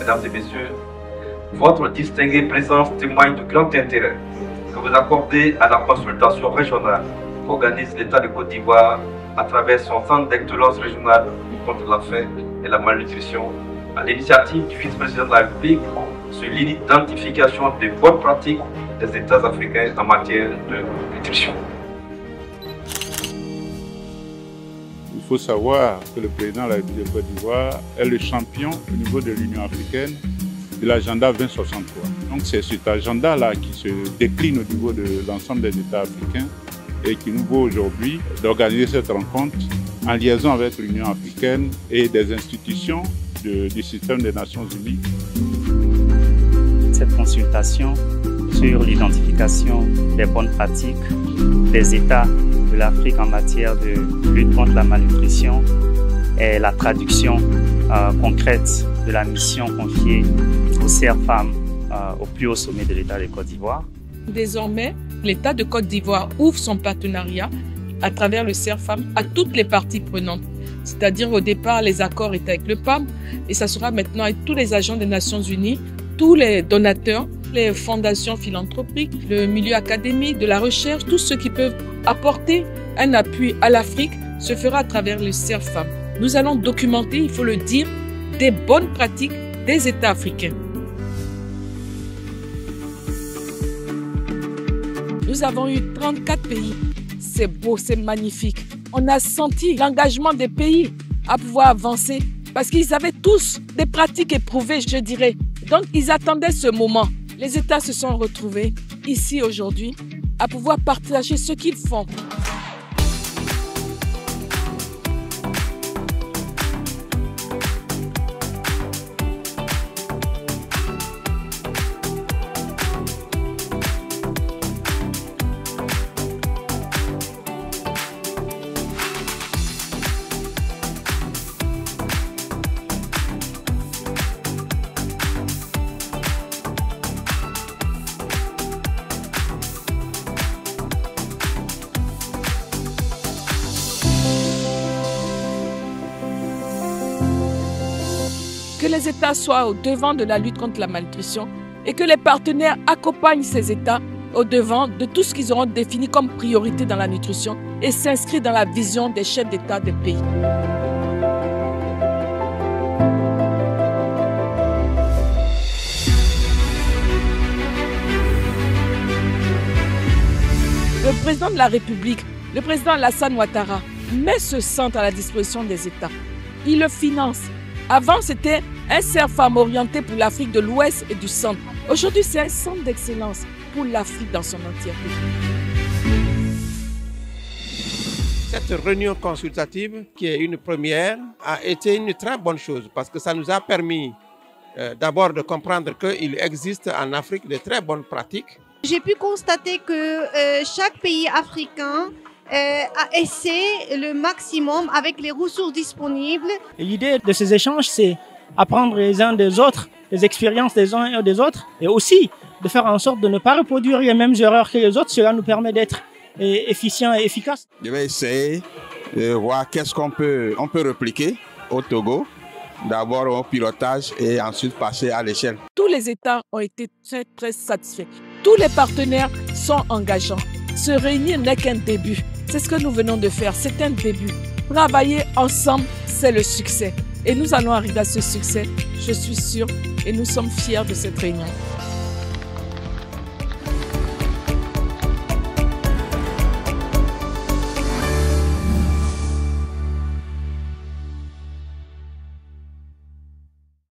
Mesdames et Messieurs, votre distinguée présence témoigne du grand intérêt que vous accordez à la consultation régionale qu'organise l'État de Côte d'Ivoire à travers son centre d'excellence régional contre la faim et la malnutrition, à l'initiative du vice-président de la République sur l'identification des bonnes pratiques des États africains en matière de nutrition. Il faut savoir que le président de la République de Côte d'Ivoire est le champion au niveau de l'Union africaine de l'agenda 2063. Donc c'est cet agenda-là qui se décline au niveau de l'ensemble des États africains et qui nous vaut aujourd'hui d'organiser cette rencontre en liaison avec l'Union africaine et des institutions du système des Nations Unies. Cette consultation sur l'identification des bonnes pratiques des États de l'Afrique en matière de lutte contre la malnutrition est la traduction concrète de la mission confiée aux CERFAM au plus haut sommet de l'État de Côte d'Ivoire. Désormais, l'État de Côte d'Ivoire ouvre son partenariat à travers le CERFAM à toutes les parties prenantes. C'est-à-dire au départ, les accords étaient avec le PAM et ça sera maintenant avec tous les agents des Nations Unies, tous les donateurs, les fondations philanthropiques, le milieu académique, de la recherche, tous ceux qui peuvent apporter un appui à l'Afrique se fera à travers le CERFAM. Nous allons documenter, il faut le dire, des bonnes pratiques des États africains. Nous avons eu 34 pays. C'est beau, c'est magnifique. On a senti l'engagement des pays à pouvoir avancer parce qu'ils avaient tous des pratiques éprouvées, je dirais. Donc, ils attendaient ce moment. Les États se sont retrouvés ici aujourd'hui à pouvoir partager ce qu'ils font. Que les États soient au devant de la lutte contre la malnutrition et que les partenaires accompagnent ces États au devant de tout ce qu'ils auront défini comme priorité dans la nutrition et s'inscrivent dans la vision des chefs d'État des pays. Le président de la République, le président Alassane Ouattara, met ce centre à la disposition des États. Il le finance. Avant, c'était un CERFAM orienté pour l'Afrique de l'Ouest et du Centre. Aujourd'hui, c'est un centre d'excellence pour l'Afrique dans son entièreté. Cette réunion consultative, qui est une première, a été une très bonne chose parce que ça nous a permis d'abord de comprendre qu'il existe en Afrique de très bonnes pratiques. J'ai pu constater que chaque pays africain a essayé le maximum avec les ressources disponibles. L'idée de ces échanges, c'est apprendre les uns des autres, les expériences des uns et des autres, et aussi de faire en sorte de ne pas reproduire les mêmes erreurs que les autres. Cela nous permet d'être efficients et efficaces. Je vais essayer de voir qu'est-ce qu'on peut répliquer au Togo. D'abord au pilotage et ensuite passer à l'échelle. Tous les États ont été très satisfaits. Tous les partenaires sont engageants. Se réunir n'est qu'un début. C'est ce que nous venons de faire, c'est un début. Travailler ensemble, c'est le succès. Et nous allons arriver à ce succès, je suis sûre, et nous sommes fiers de cette réunion.